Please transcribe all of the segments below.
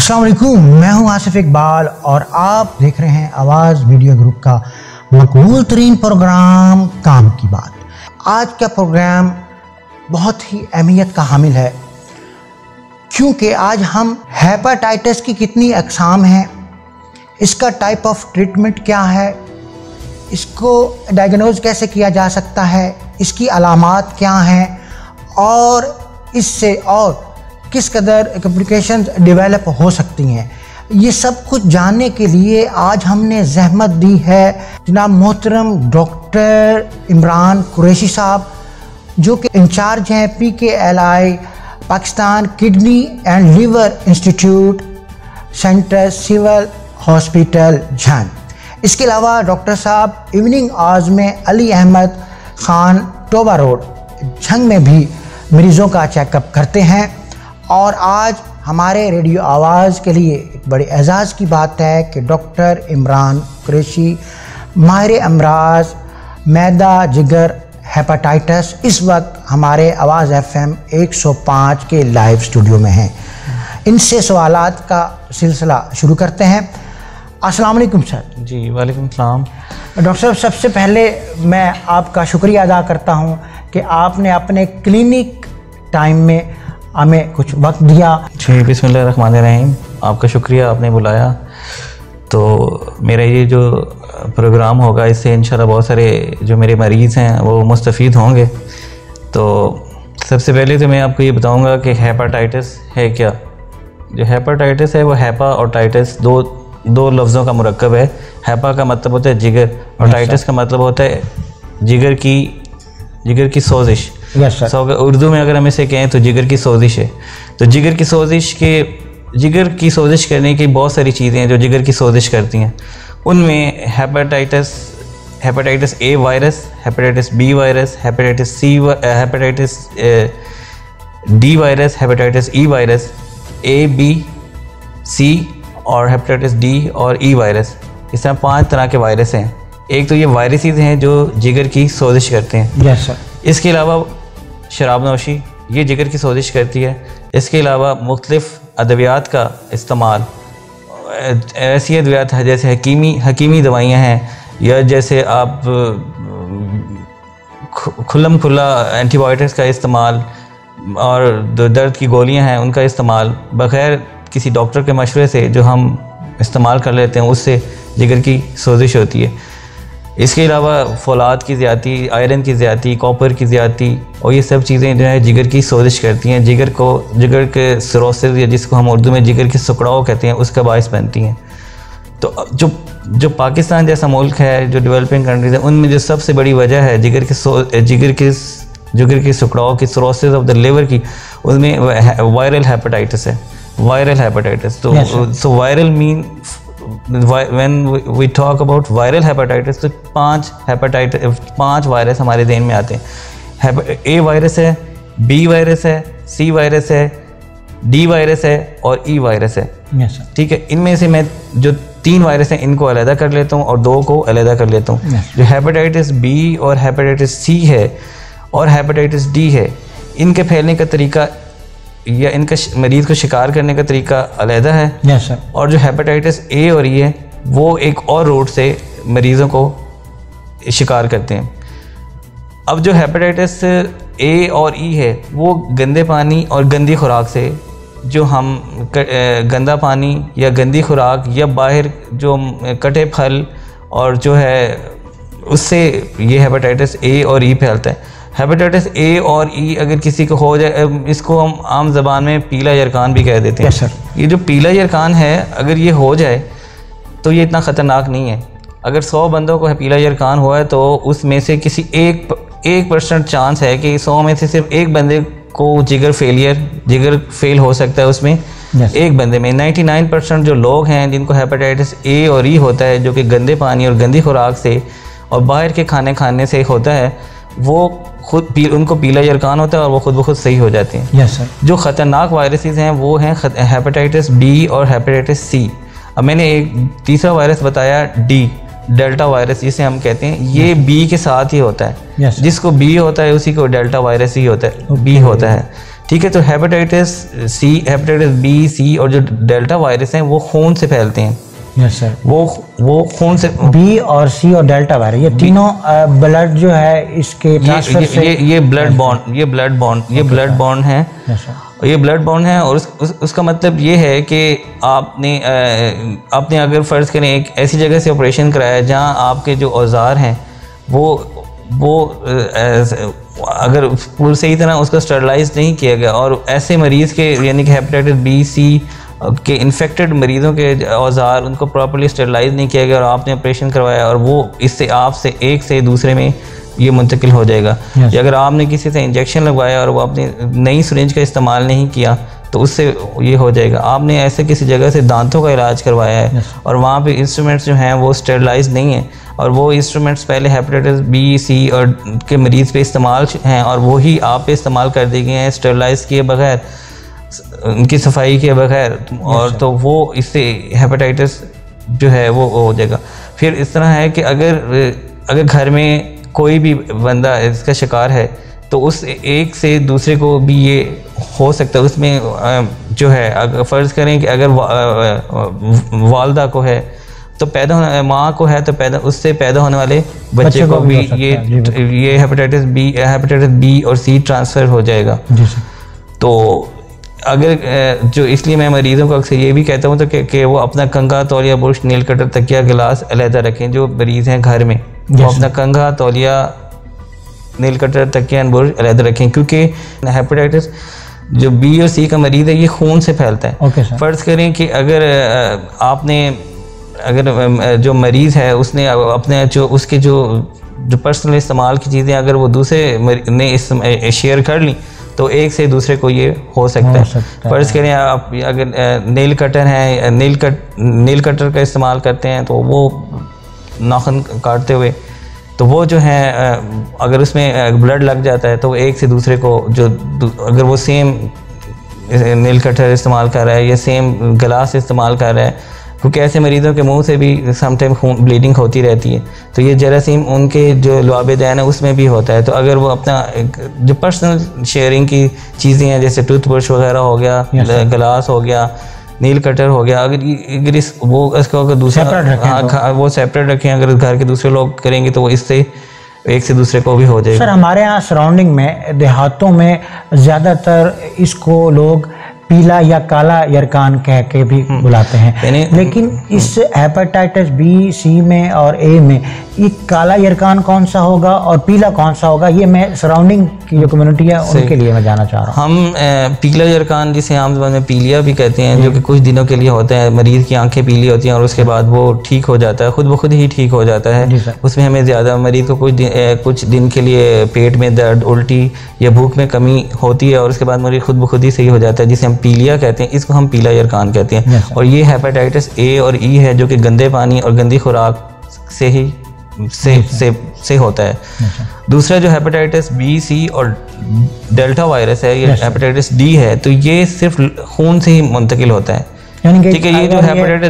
السلام علیکم، میں ہوں آصف اقبال اور آپ دیکھ رہے ہیں آواز ویڈیو گروپ کا مقبول ترین پروگرام کام کی بات۔ آج کا پروگرام بہت ہی اہمیت کا حامل ہے کیونکہ آج ہم ہیپاٹائٹس کی کتنی اقسام ہیں، اس کا ٹائپ آف ٹریٹمنٹ کیا ہے، اس کو ڈائیگنوز کیسے کیا جا سکتا ہے، اس کی علامات کیا ہیں اور اس سے اور کس قدر کمپلیکیشنز ڈیولپ ہو سکتی ہیں، یہ سب کچھ جاننے کے لیے آج ہم نے زحمت دی ہے جناب محترم ڈاکٹر عمران قریشی صاحب، جو کہ انچارج ہیں PKLI Pakistan kidney and liver institute centre civil hospital Jhang. اس کے علاوہ ڈاکٹر صاحب ایوننگ آورز میں علی احمد خان ٹوبہ روڈ جھنگ میں بھی مریضوں کا چیک اپ کرتے ہیں۔ اور آج ہمارے ریڈیو آواز کے لیے ایک بڑے اعزاز کی بات ہے کہ ڈاکٹر عمران قریشی ماہر امراض معدہ جگر ہیپاٹائٹس اس وقت ہمارے آواز FM 105 کے لائیو اسٹوڈیو میں ہیں۔ ان سے سوالات کا سلسلہ شروع کرتے ہیں۔ السلام علیکم سر۔ جی وعلیکم السلام ڈاکٹر صاحب، سب سے پہلے میں آپ کا شکریہ ادا کرتا ہوں کہ آپ نے اپنے کلینک ٹائم میں ہمیں کچھ وقت دیا۔ جی بسم اللہ الرحمن الرحیم، آپ کا شکریہ، آپ نے بلایا۔ تو میرا یہ جو پروگرام ہوگا اس سے انشاءاللہ بہت سارے جو میرے مریض ہیں وہ مستفید ہوں گے۔ تو سب سے پہلے تو میں آپ کو یہ بتاؤں گا کہ ہیپاٹائٹس ہے کیا۔ جو ہیپاٹائٹس ہے وہ ہیپا اور ٹائٹس دو لفظوں کا مرکب ہے۔ ہیپا کا مطلب ہوتا ہے جگر اور ٹائٹس کا مطلب ہوتا ہے جگر کی سوزش۔ اردو میں اگر ہم اسے کہیں تو جگر کی سوزش ہے۔ تو جگر کی سوزش کرنے کی بہت ساری چیزیں ہیں جو جگر کی سوزش کرتی ہیں۔ ان میں hepatitis A virus, hepatitis B virus, hepatitis C hepatitis D virus, hepatitis E virus, A B C اور ہیپاٹائٹس D اور E وائرس، اس طرح 5 طرح کے وائرس ہیں۔ ایک تو یہ وائرسز ہیں جو جگر کی سوزش کرتے ہیں۔ یس سر۔ اس کے علاوہ شراب نوشی یہ جگر کی سوزش کرتی ہے۔ اس کے علاوہ مختلف ادویات کا استعمال، ایسی ادویات جیسے حکیمی دوائیاں ہیں، یا جیسے آپ کھلا اینٹی بایوٹکس کا استعمال اور درد کی گولیاں ہیں ان کا استعمال بغیر کسی ڈاکٹر کے مشورے سے جو ہم استعمال کر لیتے ہیں، اس سے جگر کی سوزش ہوتی ہے۔ اس کے علاوہ فولاد کی زیادتی، آئرن کی زیادتی، کاپر کی زیادتی اور یہ سب چیزیں جو ہے جگر کی سوزش کرتی ہیں، جگر کے سروسز یا جس کو ہم اردو میں جگر کے سکڑاؤ کہتے ہیں اس کا باعث بنتی ہیں۔ تو جو پاکستان جیسا ملک ہے، جو ڈیولپنگ کنٹریز ہیں، ان میں جو سب سے بڑی وجہ ہے جگر کے سکڑاؤ کی سروسز آف دا لیور کی، ان میں وائرل ہیپاٹائٹس ہے۔ وائرل ہیپاٹائٹس تو وائرل مین when we talk about viral hepatitis تو 5 وائرس ہمارے ذہن میں آتے ہیں۔ A وائرس ہے، B وائرس ہے، C وائرس ہے، D وائرس ہے اور E وائرس ہے۔ ٹھیک ہے، ان میں سے میں جو 3 وائرس ہیں ان کو علیحدہ کر لیتا ہوں اور 2 کو علیحدہ کر لیتا ہوں۔ جو ہیپاٹائٹس B اور ہیپاٹائٹس C ہے اور ہیپاٹائٹس D ہے، ان کے پھیلنے کا طریقہ یا ان کا مریض کو شکار کرنے کا طریقہ علیحدہ ہے۔ یس سر۔ اور جو ہیپاٹائٹس A اور E ہے وہ ایک اور روٹ سے مریضوں کو شکار کرتے ہیں۔ اب جو ہیپاٹائٹس A اور E ہے وہ گندے پانی اور گندی خوراک سے، جو ہم گندا پانی یا گندی خوراک یا باہر جو کٹے پھل اور جو ہے اس سے یہ ہیپاٹائٹس A اور E پھیلتا ہے۔ ہیپاٹائٹس A اور E اگر کسی کو ہو جائے، اس کو ہم عام زبان میں پیلا یرکان بھی کہہ دیتے ہیں۔ یہ جو پیلا یرکان ہے اگر یہ ہو جائے تو یہ اتنا خطرناک نہیں ہے۔ اگر 100 بندوں کو پیلا یرکان ہوا ہے تو اس میں سے کسی 1% چانس ہے کہ 100 میں سے صرف ایک بندے کو جگر فیل ہو سکتا ہے۔ اس میں ایک بندے میں 99% جو لوگ ہیں جن کو ہیپاٹائٹس A اور E ہوتا ہے، جو کہ گندے پانی اور گندی خوراک سے اور باہر کے کھانے کھانے سے ہوتا ہے، وہ ان کو پیلا یرکان ہوتا ہے اور وہ خود بخود صحیح ہو جاتے ہیں۔ یس سر۔ جو خطرناک وائرسز ہیں وہ ہیں ہیپاٹائٹس B اور ہیپاٹائٹس C۔ اب میں نے ایک تیسرا وائرس بتایا ڈیلٹا وائرس جسے ہم کہتے ہیں، یہ B کے ساتھ ہی ہوتا ہے۔ جس کو B ہوتا ہے اسی کو ڈیلٹا وائرس ہی ہوتا ہے، B ہوتا ہے۔ ٹھیک ہے. تو ہیپاٹائٹس سی، ہیپاٹائٹس بی، سی اور جو ڈیلٹا وائرس ہیں وہ خون سے پھیلتے ہیں. یس سر. وہ خون سے بی اور سی اور ڈیلٹا وائرس یہ تینوں بلڈ جو ہے اس کے ٹرانسفر سے یہ بلڈ بانڈ ہے. یہ بلڈ بانڈ ہے. اور اس کا مطلب یہ ہے کہ آپ نے اگر فرض کریں ایک ایسی جگہ سے آپریشن کرایا ہے جہاں آپ کے جو اوزار ہیں وہ اگر پورے صحیح طرح اس کو اسٹرلائز نہیں کیا گیا، اور ایسے مریض کے یعنی کہ ہیپاٹائٹس بی سی کے انفیکٹڈ مریضوں کے اوزار ان کو پراپرلی اسٹرلائز نہیں کیا گیا اور آپ نے آپریشن کروایا، اور وہ اس سے آپ سے ایک سے دوسرے میں یہ منتقل ہو جائے گا. یا اگر آپ نے کسی سے انجیکشن لگوایا اور وہ آپ نے نئی سرنج کا استعمال نہیں کیا تو اس سے یہ ہو جائے گا. آپ نے ایسے کسی جگہ سے دانتوں کا علاج کروایا ہے اور وہاں پہ انسٹرومنٹس جو ہیں وہ اسٹرلائز نہیں ہیں، اور وہ انسٹرومنٹس پہلے ہیپاٹائٹس بی سی اور کے مریض پہ استعمال ہیں اور وہی آپ پہ استعمال کر دی گئے ہیں اسٹرلائز کیے بغیر، ان کی صفائی کے بغیر، اور تو وہ اس سے ہیپاٹائٹس جو ہے وہ ہو جائے گا. پھر اس طرح ہے کہ اگر گھر میں کوئی بھی بندہ اس کا شکار ہے تو اس ایک سے دوسرے کو بھی یہ ہو سکتا ہے. اس میں جو ہے اگر فرض کریں کہ اگر والدہ کو ہے تو پیدا ہونے، ماں کو ہے تو اس سے پیدا ہونے والے بچے کو بھی یہ ہیپاٹائٹس بی اور سی ٹرانسفر ہو جائے گا. تو اگر جو اس لیے میں مریضوں کو اکثر یہ بھی کہتا ہوں کہ وہ اپنا کنگھا، تولیہ، برش، نیل کٹر، تکیہ، گلاس علیحدہ رکھیں. جو مریض ہیں گھر میں وہ اپنا کنگھا، تولیہ، نیل کٹر، تکیہ، برش علیحدہ رکھیں، کیونکہ ہیپاٹائٹس جو بی اور سی کا مریض ہے یہ خون سے پھیلتا ہے. فرض کریں کہ اگر جو مریض ہے اس نے اپنے اس کے جو پرسنل استعمال کی چیزیں اگر وہ دوسرے نے شیئر کر لیں تو ایک سے دوسرے کو یہ ہو سکتا ہے. فرض کریں آپ اگر نیل کٹر ہے، نیل کٹر کا استعمال کرتے ہیں تو وہ ناخن کاٹتے ہوئے تو وہ جو ہے اگر اس میں بلڈ لگ جاتا ہے تو ایک سے دوسرے کو اگر وہ سیم نیل کٹر استعمال کر رہا ہے یا سیم گلاس استعمال کر رہا ہے، کیونکہ ایسے مریضوں کے منہ سے بھی سم ٹائم بلیڈنگ ہوتی رہتی ہے، تو یہ جراثیم ان کے جو لعاب دہن ہے اس میں بھی ہوتا ہے. تو اگر وہ اپنا جو پرسنل شیئرنگ کی چیزیں ہیں جیسے ٹوتھ برش وغیرہ ہو گیا، گلاس ہو گیا، نیل کٹر ہو گیا، اگر اس کو اگر دوسرا وہ سیپریٹ رکھیں، اگر گھر کے دوسرے لوگ کریں گے تو وہ اس سے ایک سے دوسرے کو بھی ہو جائے گا. سر ہمارے ہاں سراؤنڈنگ میں دیہاتوں میں زیادہ تر اس کو لوگ پیلا یا کالا یرکان کہہ کے بھی بلاتے ہیں، لیکن اس ہیپاٹائٹس بی، سی میں اور اے میں یہ کالا یرکان کون سا ہوگا اور پیلا کون سا ہوگا، یہ میں سراؤنڈنگ کی جو کمیونٹی ہے ان کے لیے میں جانا چاہ رہا ہوں. ہم پیلا یرکان جسے عام زبان میں پیلیا بھی کہتے ہیں، جو کہ کچھ دنوں کے لیے ہوتا ہے، مریض کی آنکھیں پیلی ہوتی ہیں اور اس کے بعد وہ ٹھیک ہو جاتا ہے، خود بخود ہی ٹھیک ہو جاتا ہے. اس میں ہمیں زیادہ مریض کو کچھ دن کے لیے پیٹ میں درد، الٹی یا بھوک میں کمی ہوتی ہے اور اس کے بعد مریض خود بخود ہی صحیح ہو جاتا ہے، جسے ہم پیلیا کہتے ہیں. اس کو ہم پیلا یرکان کہتے ہیں. اور یہ ہیپاٹائٹس اے اور ای ہے جو کہ گندے پانی اور گندی خوراک سے ہوتا ہے. دوسرا جو ہیپاٹائٹس بی، سی اور ڈیلٹا وائرس ہے، یہ ہیپاٹائٹس ڈی ہے، تو یہ صرف خون سے ہی منتقل ہوتا ہے. ٹھیک ہے. یہ جو ہیپاٹائٹس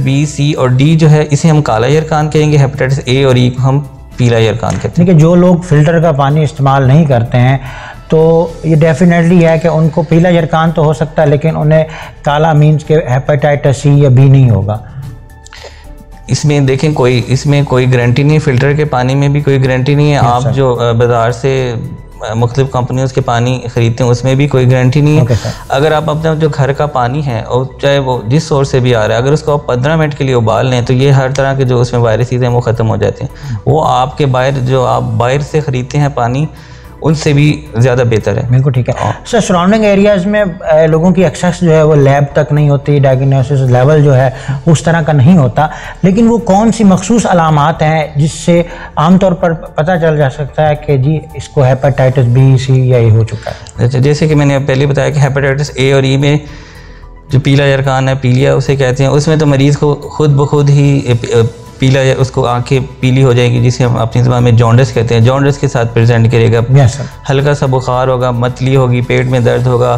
بی، سی اور ڈی جو ہے اسے ہم کالا یرکان کہیں گے. ہیپاٹائٹس اے اور ای کو ہم پیلا یرکان کہتے ہیں. جو لوگ فلٹر کا پانی استعمال نہیں کرتے ہیں تو یہ ڈیفینیٹلی ہے کہ ان کو پیلا یرکان تو ہو سکتا ہے لیکن انہیں کالا مینز کہ ہیپاٹائٹس سی یا بی نہیں ہوگا. اس میں دیکھیں اس میں کوئی گارنٹی نہیں، فلٹر کے پانی میں بھی کوئی گارنٹی نہیں ہے. آپ جو بازار سے مختلف کمپنیوں کے پانی خریدتے ہیں اس میں بھی کوئی گارنٹی نہیں ہے. اگر آپ اپنا جو گھر کا پانی ہے اور چاہے وہ جس سورس سے بھی آ رہا ہے، اگر اس کو آپ 15 منٹ کے لیے ابال لیں تو یہ ہر طرح کے جو اس میں وائرسز ہیں وہ ختم ہو جاتے ہیں. وہ آپ کے جو آپ باہر سے خریدتے ہیں پانی ان سے بھی زیادہ بہتر ہے. بالکل ٹھیک ہے. سر سراؤنڈنگ ایریاز میں لوگوں کی ایکسیس جو ہے وہ لیب تک نہیں ہوتی، ڈائگنوسس لیول جو ہے اس طرح کا نہیں ہوتا، لیکن وہ کون سی مخصوص علامات ہیں جس سے عام طور پر پتہ چل جا سکتا ہے کہ جی اس کو ہیپاٹائٹس بی، سی یا اے ہو چکا ہے؟ جیسے کہ میں نے پہلے بتایا کہ ہیپاٹائٹس اے اور ای میں جو پیلا یرکان ہے، پیلیا اسے کہتے ہیں، اس میں تو مریض کو خود بخود ہی پیلا اس کو آنکھیں پیلی ہو جائے گی، جسے ہم اپنی زبان میں جانڈس کہتے ہیں. جانڈس کے ساتھ پریزنٹ کرے گا. ہلکا سا بخار ہوگا، متلی ہوگی، پیٹ میں درد ہوگا،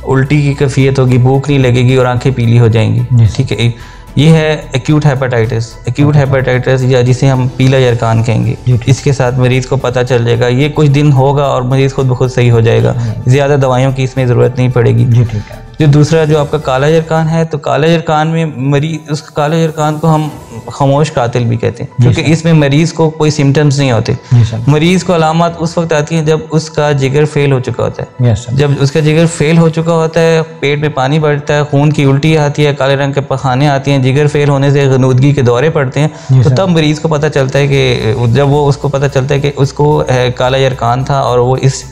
الٹی کی کیفیت ہوگی، بھوک نہیں لگے گی اور آنکھیں پیلی ہو جائیں گی. ٹھیک ہے. یہ ہے ایکیوٹ ہیپاٹائٹس. ایکیوٹ ہیپاٹائٹس یا جسے ہم پیلا یرقان کہیں گے, اس کے ساتھ مریض کو پتہ چل جائے گا, یہ کچھ دن ہوگا اور مریض خود بخود صحیح ہو جائے گا, زیادہ دوائیوں کی اس میں ضرورت نہیں پڑے گی. جی ٹھیک ہے. جو دوسرا جو آپ کا کالا یرقان ہے, تو کالا یرقان میں مریض, اس کالا یرقان کو ہم خاموش قاتل بھی کہتے ہیں, کیونکہ اس میں مریض کو کوئی سمٹمز نہیں ہوتے. مریض کو علامات اس وقت آتی ہیں جب اس کا جگر فیل ہو چکا ہوتا ہے. جب اس کا جگر فیل ہو چکا ہوتا ہے, پیٹ میں پانی بڑھتا ہے, خون کی الٹی آتی ہے, کالے رنگ کے پخانے آتی ہیں, جگر فیل ہونے سے غنودگی کے دورے پڑتے ہیں, تو تب مریض کو پتہ چلتا ہے کہ جب وہ اس کو پتہ چلتا ہے کہ اس کو کالا یرقان تھا اور وہ اس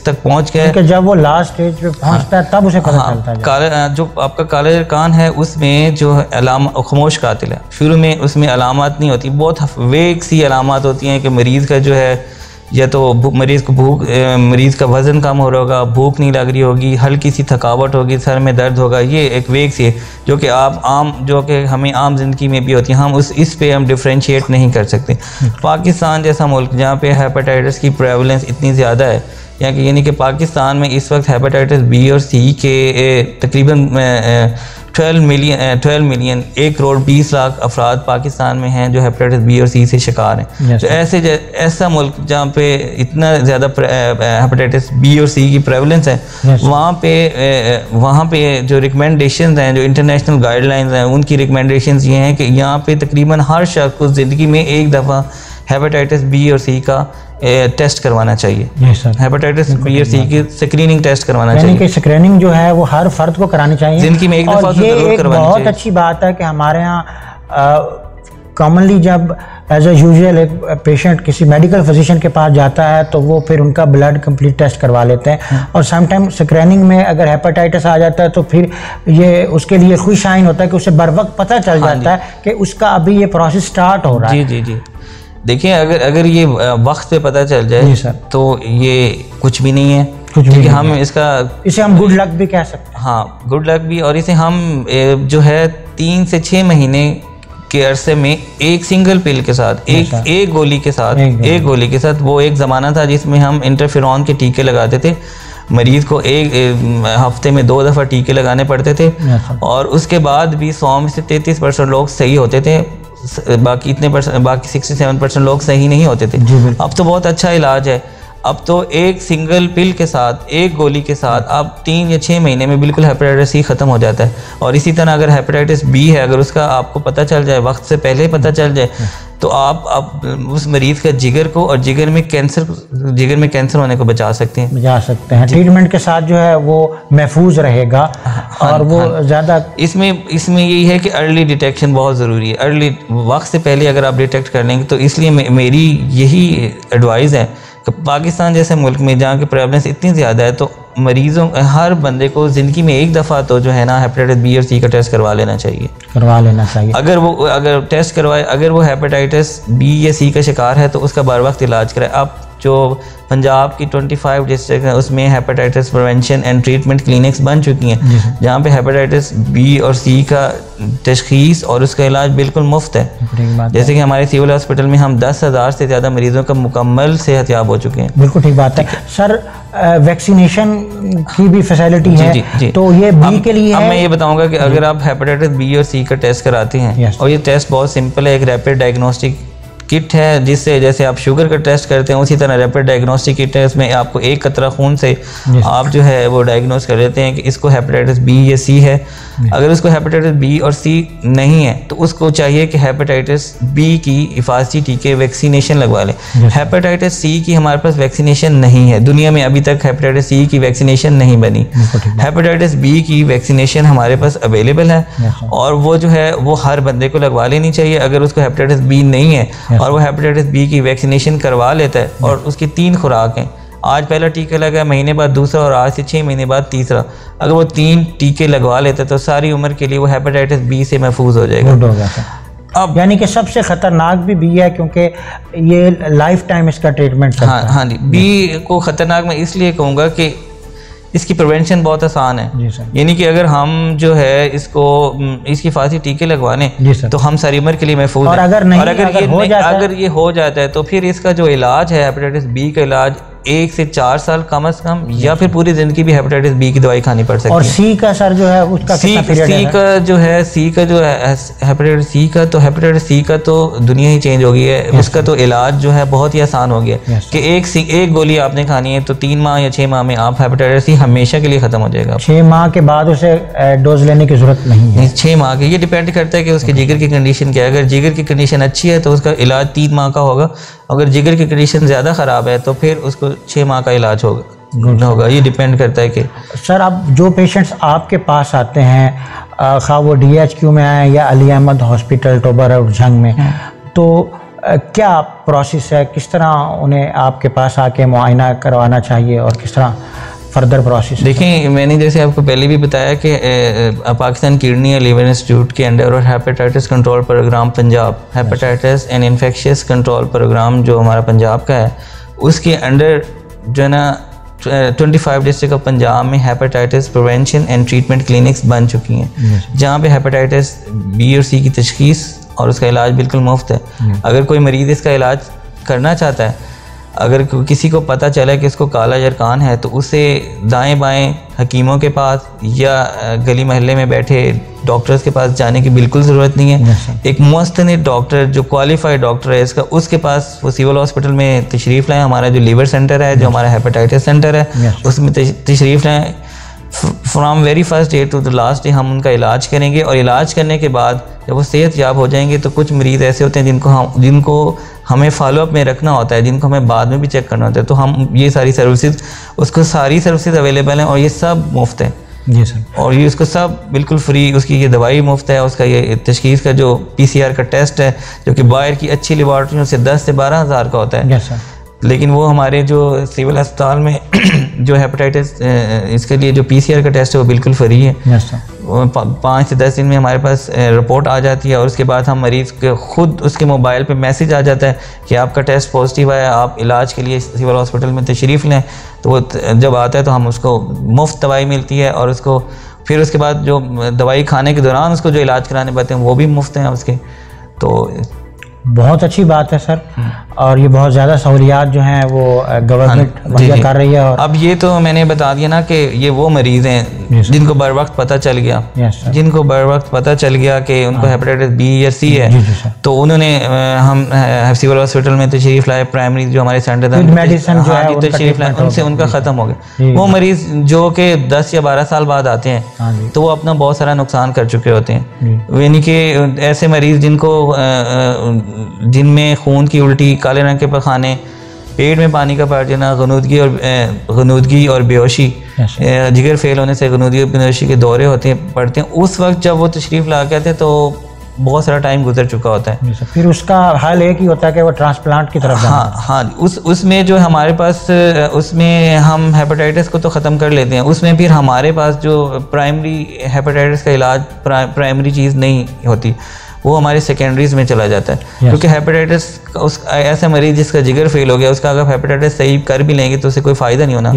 تک پہنچ گیا ہے کہ جب وہ لاسٹ سٹیج پہ پہنچتا ہے تب اسے پتہ چلتا ہے. جو آپ کا کالا یرقان ہے اس میں جو خاموش قاتل ہے, شروع میں اس میں علامات نہیں ہوتی, بہت ویگ سی علامات ہوتی ہیں کہ مریض کا جو ہے یا تو مریض کو مریض کا وزن کم ہو رہا ہوگا, بھوک نہیں لگ رہی ہوگی, ہلکی سی تھکاوٹ ہوگی, سر میں درد ہوگا. یہ ایک ویگ سی ہے جو کہ جو کہ ہمیں عام زندگی میں بھی ہوتی ہے, ہم اس پہ ہم ڈفرینشیٹ نہیں کر سکتے. پاکستان جیسا ملک جہاں پہ ہیپاٹائٹس کی پریولنس اتنی زیادہ ہے, یعنی کہ پاکستان میں اس وقت ہیپاٹائٹس بی اور سی کے تقریباً 12 ملین 1 کروڑ 20 لاکھ افراد پاکستان میں ہیں جو ہیپاٹائٹس بی اور سی سے شکار ہیں. تو ایسا ملک جہاں پہ اتنا زیادہ ہیپاٹائٹس بی اور سی کی پریولنس ہے, وہاں پہ جو ریکمنڈیشنز ہیں, جو انٹرنیشنل گائیڈ لائنز ہیں, ان کی ریکمنڈیشنز یہ ہیں کہ یہاں پہ تقریباً ہر شخص کو زندگی میں ایک دفعہ ہیپاٹائٹس بی اور سی کا ٹیسٹ کروانا چاہیے. ہیپاٹائٹس بی اور سی کی سکریننگ ٹیسٹ کروانا چاہیے, یعنی کہ سکریننگ جو ہے وہ ہر فرد کو کرانی چاہیے زندگی میں ایک دفعہ تو ضرور کروانی چاہیے. بہت اچھی بات ہے کہ ہمارے ہاں کامنلی جب ایز اے یوزول ایک پیشنٹ کسی میڈیکل فزیشین کے پاس جاتا ہے تو وہ پھر ان کا بلڈ کمپلیٹ ٹیسٹ کروا لیتے ہیں, اور سم ٹائم سکریننگ میں اگر ہیپاٹائٹس آ جاتا ہے تو پھر یہ اس کے لیے خوش آئین ہوتا ہے کہ اسے بر وقت پتہ چل جاتا ہے کہ اس کا ابھی یہ پروسیس سٹارٹ ہو رہا ہے. جی دیکھیں, اگر یہ وقت پہ پتہ چل جائے تو یہ کچھ بھی نہیں ہے, کیونکہ ہم اسے ہم گڈ لک بھی کہہ سکتے ہیں. ہاں گڈ لک بھی, اور اسے ہم جو ہے 3 سے 6 مہینے کے عرصے میں ایک سنگل پل کے ساتھ, ایک گولی کے ساتھ, وہ ایک زمانہ تھا جس میں ہم انٹرفیرون کے ٹیکے لگاتے تھے. مریض کو ایک ہفتے میں 2 دفعہ ٹیکے لگانے پڑتے تھے, اور اس کے بعد بھی 100 میں سے 33% لوگ صحیح ہوتے تھے, باقی 67% لوگ صحیح نہیں ہوتے تھے. اب تو بہت اچھا علاج ہے, اب تو ایک سنگل پل کے ساتھ, ایک گولی کے ساتھ اب 3 یا 6 مہینے میں بالکل ہیپاٹائٹس سی ختم ہو جاتا ہے. اور اسی طرح اگر ہیپاٹائٹس بی ہے, اگر اس کا آپ کو پتہ چل جائے, وقت سے پہلے پتہ چل جائے, تو آپ اس مریض کا جگر کو اور جگر میں کینسر ہونے کو بچا سکتے ہیں. ٹریٹمنٹ کے ساتھ جو ہے وہ محفوظ رہے گا. اور وہ زیادہ اس میں یہی ہے کہ ارلی ڈیٹیکشن بہت ضروری ہے. ارلی وقت سے پہلے اگر آپ ڈیٹیکٹ کر لیں گے, تو اس لیے میری یہی ایڈوائز ہے کہ پاکستان جیسے ملک میں جہاں کی پریولنس اتنی زیادہ ہے, تو ہر بندے کو زندگی میں ایک دفعہ تو جو ہے نا ہیپاٹائٹس بی اور سی کا ٹیسٹ کروا لینا چاہیے. اگر ٹیسٹ کروائے, اگر وہ ہیپاٹائٹس بی یا سی کا شکار ہے تو اس کا بر وقت علاج کرائے. اب جو پنجاب کی 25 ڈسٹرکٹ ہیں اس میں hepatitis prevention and treatment clinics بن چکی ہیں, جہاں پہ ہیپاٹائٹس بی اور سی کا تشخیص اور اس کا علاج بالکل مفت ہے. جیسے کہ ہمارے سول ہاسپٹل میں ہم 10,000 سے زیادہ مریضوں کا مکمل صحت یاب ہو چکے ہیں. بالکل ٹھیک بات ہے سر. ویکسینیشن کی بھی فیسلٹی ہے, تو یہ بی کے لیے اب میں یہ بتاؤں گا کہ اگر آپ ہیپاٹائٹس بی اور سی کا ٹیسٹ کراتے ہیں, اور یہ ٹیسٹ بہت سمپل ہے, ایک ریپڈ ڈائگنوسٹک کٹ ہے, جس سے جیسے آپ شوگر کا ٹیسٹ کرتے ہیں اسی طرح ریپڈ ڈائگنوسٹک کٹ ہے. اس میں آپ کو 1 قطرہ خون سے آپ جو ہے وہ ڈائگنوز کر لیتے ہیں کہ اس کو ہیپاٹائٹس بی یا سی ہے. اگر اس کو ہیپاٹائٹس بی اور سی نہیں ہے تو اس کو چاہیے کہ ہیپاٹائٹس بی کی حفاظتی ٹیکے ویکسینیشن لگوا لیں. ہیپاٹائٹس سی کی ہمارے پاس ویکسینیشن نہیں ہے, دنیا میں ابھی تک ہیپاٹائٹس سی کی ویکسینیشن نہیں بنی. ہیپاٹائٹس بی کی ویکسینیشن ہمارے پاس اویلیبل ہے, اور وہ جو ہے وہ ہر بندے کو لگوا لینی چاہیے. اگر اس کو ہیپاٹائٹس بی نہیں ہے اور وہ ہیپاٹائٹس بی کی ویکسینیشن کروا لیتا ہے, اور اس کی 3 خوراک ہیں, آج پہلا ٹیکہ لگا, مہینے بعد دوسرا, اور آج سے 6 مہینے بعد تیسرا, اگر وہ 3 ٹیکے لگوا لیتا ہے تو ساری عمر کے لیے وہ ہیپاٹائٹس بی سے محفوظ ہو جائے گا. اب یعنی کہ سب سے خطرناک بھی بی ہے کیونکہ یہ لائف ٹائم اس کا ٹریٹمنٹ. ہاں جی, بی کو خطرناک میں اس لیے کہوں گا کہ اس کی پریونشن بہت آسان ہے. یعنی کہ اگر ہم جو ہے اس کی حفاظتی ٹیکے لگوانے تو ہم ساری عمر کے لیے محفوظ ہیں. اور اگر یہ ہو جاتا ہے تو پھر اس کا جو علاج ہے ہیپاٹائٹس بی کا علاج 1 سے 4 سال کم از کم, یا پھر پوری زندگی بھی ہیپاٹائٹس بی کی دوائی کھانی پڑ سکتی ہے. اور سی کا سر جو ہے اس کا کتنا پیریڈ ہے؟ سی کا جو ہے ہیپاٹائٹس سی کا, تو ہیپاٹائٹس سی کا تو دنیا ہی چینج ہو گئی ہے. اس کا تو علاج جو ہے بہت ہی آسان ہو گیا کہ ایک گولی آپ نے کھانی ہے تو 3 ماہ یا 6 ماہ میں آپ ہیپاٹائٹس سی ہمیشہ کے لیے ختم ہو جائے گا. 6 ماہ کے بعد اسے ڈوز لینے کی ضرورت نہیں ہے. 6 ماہ کے, یہ ڈیپینڈ کرتا ہے کہ اس کے جگر کی کنڈیشن کیا ہے. اگر جگر کی کنڈیشن اچھی ہے تو اس کا علاج 3 ماہ کا ہوگا. اگر جگر کی کنڈیشن زیادہ خراب ہے تو پھر اس کو 6 ماہ کا علاج ہوگا. یہ ڈیپینڈ کرتا ہے کہ سر اب جو پیشنٹس آپ کے پاس آتے ہیں, خواہ وہ DHQ میں آئیں یا علی احمد ہاسپٹل ٹوبر اور جھنگ میں, تو کیا پروسیس ہے, کس طرح انہیں آپ کے پاس آ کے معائنہ کروانا چاہیے اور کس طرح فردر پروسیس؟ دیکھیں, میں نے جیسے آپ کو پہلے بھی بتایا کہ پاکستان کڈنی اور لیور انسٹیٹیوٹ کے انڈر اور hepatitis control programme Punjab, hepatitis and infectious control programme جو ہمارا پنجاب کا ہے, اس کے انڈر جو ہے نا 25 ڈسٹرکٹ آف پنجاب میں hepatitis prevention and treatment clinics بن چکی ہیں, جہاں پہ ہیپاٹائٹس بی اور سی کی تشخیص اور اس کا علاج بالکل مفت ہے. اگر کوئی مریض اس کا علاج کرنا چاہتا ہے, اگر کسی کو پتہ چلا کہ اس کو کالا جرقان ہے, تو اسے دائیں بائیں حکیموں کے پاس یا گلی محلے میں بیٹھے ڈاکٹرز کے پاس جانے کی بالکل ضرورت نہیں ہے. ایک مستند ڈاکٹر جو کوالیفائڈ ڈاکٹر ہے اس کے پاس وہ سول ہاسپٹل میں تشریف لائیں. ہمارا جو لیور سینٹر ہے, جو ہمارا ہیپاٹائٹس سینٹر ہے, اس میں تشریف لائیں. From very first day to the last day ہم ان کا علاج کریں گے, اور علاج کرنے کے بعد جب وہ صحت یاب ہو جائیں گے تو کچھ مریض ایسے ہوتے ہیں جن کو ہمیں فالو اپ میں رکھنا ہوتا ہے, جن کو ہمیں بعد میں بھی چیک کرنا ہوتا ہے, تو ہم یہ ساری سروسز اس کو ساری سروسز اویلیبل ہیں اور یہ سب مفت ہیں. جی سر. اور یہ اس کو سب بالکل فری, اس کی یہ دوائی مفت ہے, اس کا یہ تشخیص کا جو PCR کا ٹیسٹ ہے جو کہ باہر کی اچھی لیبارٹریوں سے 10 سے 12 ہزار کا ہوتا ہے, لیکن وہ ہمارے جو سول اسپتال میں جو ہیپاٹائٹس اس کے لیے جو PCR کا ٹیسٹ ہے وہ بالکل فری ہے. 5 سے 10 دن میں ہمارے پاس رپورٹ آ جاتی ہے, اور اس کے بعد ہم مریض کے خود اس کے موبائل پہ میسیج آ جاتا ہے کہ آپ کا ٹیسٹ پازیٹیو ہے, آپ علاج کے لیے سول ہاسپٹل میں تشریف لیں. تو وہ جب آتا ہے تو ہم اس کو مفت دوائی ملتی ہے, اور اس کو پھر اس کے بعد جو دوائی کھانے کے دوران اس کو جو علاج کرانے پڑتے ہیں وہ بھی مفت ہیں اس کے. تو بہت اچھی بات ہے سر, اور یہ بہت زیادہ سہولیات جو ہیں وہ گورنمنٹ مہیا کر رہی ہے. اور اب یہ تو میں نے بتا دیا نا کہ یہ وہ مریض ہیں جن کو بر وقت پتہ چل گیا, جن کو بر وقت پتہ چل گیا کہ ان کو ہیپاٹائٹس بی یا سی ہے, تو انہوں نے ہم سول ہاسپٹل میں تشریف لائے, پرائمری جو ہمارے سینٹر تھا تشریف لائے, ان سے ان کا ختم ہو گیا. وہ مریض جو کہ 10 یا 12 سال بعد آتے ہیں تو وہ اپنا بہت سارا نقصان کر چکے ہوتے ہیں. یعنی کہ ایسے مریض جن میں خون کی الٹی, کالے رنگ کے پخانے, پیٹ میں پانی کا پڑ جانا, غنودگی اور بیہوشی, جگر فیل ہونے سے غنودگی اور بیہوشی کے دورے پڑتے ہیں, اس وقت جب وہ تشریف لا کے آتے ہیں تو بہت سارا ٹائم گزر چکا ہوتا ہے. پھر اس کا حل ایک ہی ہوتا ہے کہ وہ ٹرانسپلانٹ کی طرف جانا. ہاں اس میں جو ہمارے پاس, اس میں ہم ہیپاٹائٹس کو تو ختم کر لیتے ہیں, اس میں پھر ہمارے پاس جو پرائمری ہیپاٹائٹس کا علاج پرائمری چیز نہیں ہوتی, وہ ہمارے سیکنڈریز میں چلا جاتا ہے. کیونکہ ہیپاٹائٹس ایسا مریض جس کا جگر فیل ہو گیا, اس کا اگر ہیپاٹائٹس صحیح کر بھی لیں گے تو اسے کوئی فائدہ نہیں ہونا.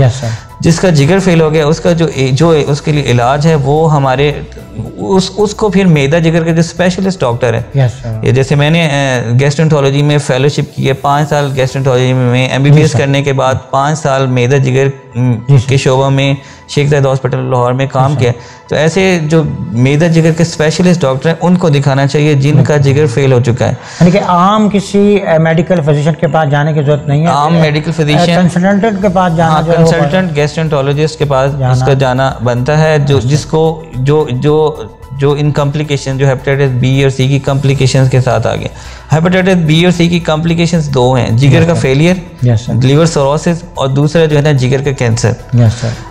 جس کا جگر فیل ہو گیا, اس کا جو اس کے لیے علاج ہے وہ ہمارے اس کو پھر میدا جگر کے جو اسپیشلسٹ ڈاکٹر ہے, جیسے میں نے گیسٹرنٹولوجی میں فیلوشپ کی ہے, 5 سال گیسٹرنٹولوجی میں MBBS کرنے کے بعد 5 سال میدا جگر کے شعبہ میں شیخ زاید ہاسپٹل لاہور میں کام کیا. تو ایسے جو میدا جگر کے اسپیشلسٹ ڈاکٹر ہیں ان کو دکھانا چاہیے جن کا جگر فیل ہو چکا ہے. یعنی کہ عام کسی میڈیکل فزیشین کے پاس جانے کی ضرورت نہیں ہے, عام میڈیکل فزیشین کنسلٹنٹ کے پاس جانا, کنسلٹنٹ گیسٹرنٹولوجسٹ کے پاس اس کا جانا بنتا ہے, جس کو جو ان کمپلیکیشن جو ہیپاٹائٹس بی اور سی کی کمپلیکیشنز کے ساتھ آ گئے. ہیپاٹائٹس بی اور سی کی کمپلیکیشنز 2 ہیں, جگر کا فیلئر, لیور سروسس, اور دوسرا جو ہے نا جگر کا کینسر.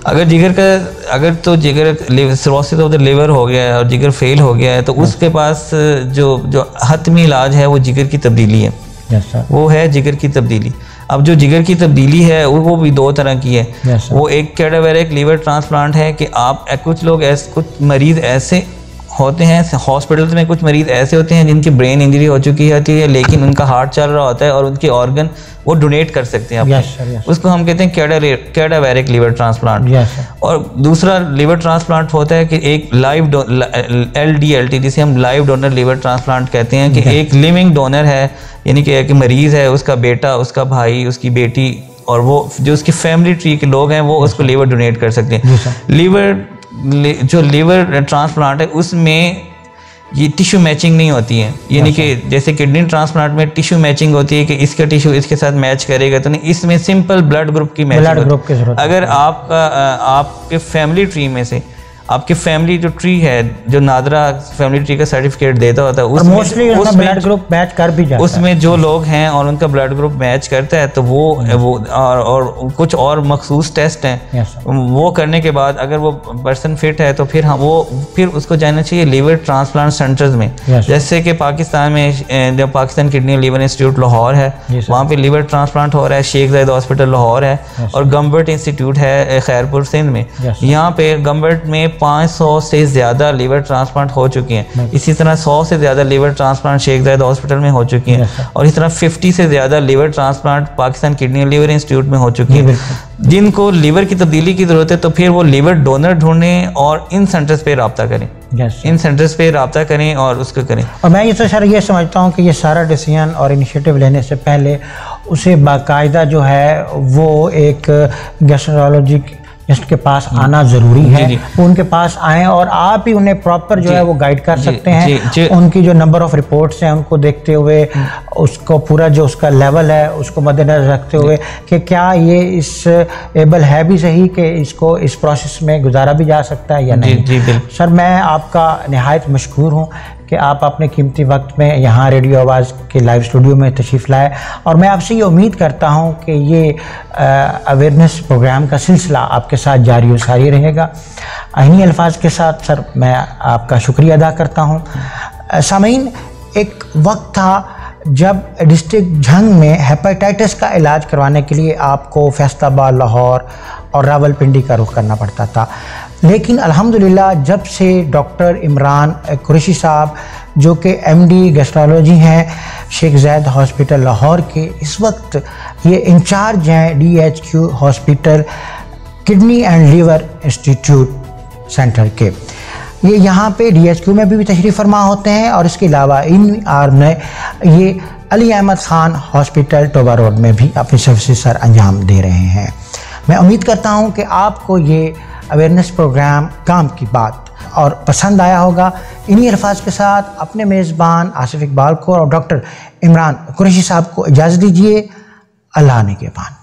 اگر تو جگر سروسس آف دا لیور ہو گیا ہے اور جگر فیل ہو گیا ہے, تو اس کے پاس جو حتمی علاج ہے وہ جگر کی تبدیلی ہے, وہ ہے جگر کی تبدیلی. اب جو جگر کی تبدیلی ہے وہ بھی 2 طرح کی ہے. وہ ایک کیڈاویرک لیور ٹرانسپلانٹ ہے کہ آپ کچھ لوگ کچھ مریض ایسے ہوتے ہیں ہاسپٹلز میں, کچھ مریض ایسے ہوتے ہیں جن کی برین انجری ہو چکی ہوتی ہے لیکن ان کا ہارٹ چل رہا ہوتا ہے اور ان کے آرگن وہ ڈونیٹ کر سکتے ہیں اس کو ہم کہتے ہیں کیڈاویرک لیور ٹرانسپلانٹ. اور دوسرا لیور ٹرانسپلانٹ ہوتا ہے کہ ایک لائیو LDLT, جسے ہم لائیو ڈونر لیور ٹرانسپلانٹ کہتے ہیں, کہ ایک لیونگ ڈونر ہے, یعنی کہ ایک مریض ہے, اس کا بیٹا, اس کا بھائی, اس کی بیٹی اور وہ جو اس کی فیملی ٹری کے لوگ ہیں وہ اس کو لیور ڈونیٹ کر سکتے ہیں. لیور جو لیور ٹرانسپلانٹ ہے اس میں یہ ٹیشو میچنگ نہیں ہوتی ہے, یعنی کہ جیسے کڈنی ٹرانسپلانٹ میں ٹیشو میچنگ ہوتی ہے کہ اس کا ٹیشو اس کے ساتھ میچ کرے گا, تو نہیں, اس میں سمپل بلڈ گروپ کی میچنگ ہوتی ہے. اگر آپ کے فیملی ٹری میں سے آپ کی فیملی جو ٹری ہے, جو نادرا فیملی ٹری کا سرٹیفکیٹ دیتا ہوتا ہے, اس میں جو لوگ ہیں اور ان کا بلڈ گروپ میچ کرتا ہے, تو وہ اور کچھ اور مخصوص ٹیسٹ ہیں, وہ کرنے کے بعد اگر وہ پرسن فٹ ہے تو پھر اس کو جانا چاہیے لیور ٹرانسپلانٹ سینٹرز میں. جیسے کہ پاکستان میں جب Pakistan kidney liver institute Lahore ہے, وہاں پہ لیور ٹرانسپلانٹ ہو رہا ہے. شیخ زاید ہاسپٹل لاہور ہے, اور گمبرٹ انسٹیٹیوٹ ہے خیرپور سندھ میں. یہاں پہ گمبرٹ میں 500 سے زیادہ لیور ٹرانسپلانٹ ہو چکی ہیں. اسی طرح 100 سے زیادہ لیور ٹرانسپلانٹ شیخ زاید ہاسپٹل میں ہو چکی ہیں, اور اس طرح 50 سے زیادہ liver transplant Pakistan kidney liver institute میں ہو چکی ہیں. جن کو لیور کی تبدیلی کی ضرورت ہے تو پھر وہ لیور ڈونر ڈھونڈیں اور ان سینٹرز پہ رابطہ کریں, ان سینٹرز پہ رابطہ کریں اور اس کو کریں. اور میں یہ تو سر یہ سمجھتا ہوں کہ یہ سارا ڈیسیژن اور انیشیٹو لینے سے پہلے اسے باقاعدہ جو ہے وہ ایک گیسٹرولوجسٹ کے پاس آنا ضروری ہے. وہ ان کے پاس آئیں اور آپ ہی انہیں پراپر جو ہے وہ گائیڈ کر سکتے ہیں. ان کی جو نمبر آف رپورٹس ہیں ان کو دیکھتے ہوئے اس کو پورا جو اس کا لیول ہے اس کو مد نظر رکھتے ہوئے کہ کیا یہ اس ایبل ہے بھی صحیح کہ اس کو اس پروسیس میں گزارا بھی جا سکتا ہے یا نہیں. سر میں آپ کا نہایت مشکور ہوں کہ آپ اپنے قیمتی وقت میں یہاں ریڈیو آواز کے لائیو اسٹوڈیو میں تشریف لائے, اور میں آپ سے یہ امید کرتا ہوں کہ یہ اویئرنیس پروگرام کا سلسلہ آپ کے ساتھ جاری و ساری رہے گا. انہی الفاظ کے ساتھ سر میں آپ کا شکریہ ادا کرتا ہوں. سامعین, ایک وقت تھا جب ڈسٹرکٹ جھنگ میں ہیپاٹائٹس کا علاج کروانے کے لیے آپ کو فیصل آباد, لاہور اور راول پنڈی کا رخ کرنا پڑتا تھا, لیکن الحمدللہ جب سے ڈاکٹر عمران قریشی صاحب جو کہ ایم ڈی گیسٹرولوجی ہیں شیخ زاید ہاسپٹل لاہور کے, اس وقت یہ انچارج ہیں D H Q hospital kidney and liver institute centre کے. یہ یہاں پہ ڈی ایچ کیو میں بھی تشریف فرما ہوتے ہیں, اور اس کے علاوہ ان آر میں یہ علی احمد خان ہاسپٹل ٹوبا روڈ میں بھی اپنی سروسز سر انجام دے رہے ہیں. میں امید کرتا ہوں کہ آپ کو یہ اویئرنیس پروگرام کام کی بات اور پسند آیا ہوگا. انہی الفاظ کے ساتھ اپنے میزبان آصف اقبال کو اور ڈاکٹر عمران قریشی صاحب کو اجازت دیجیے. اللہ نگہبان.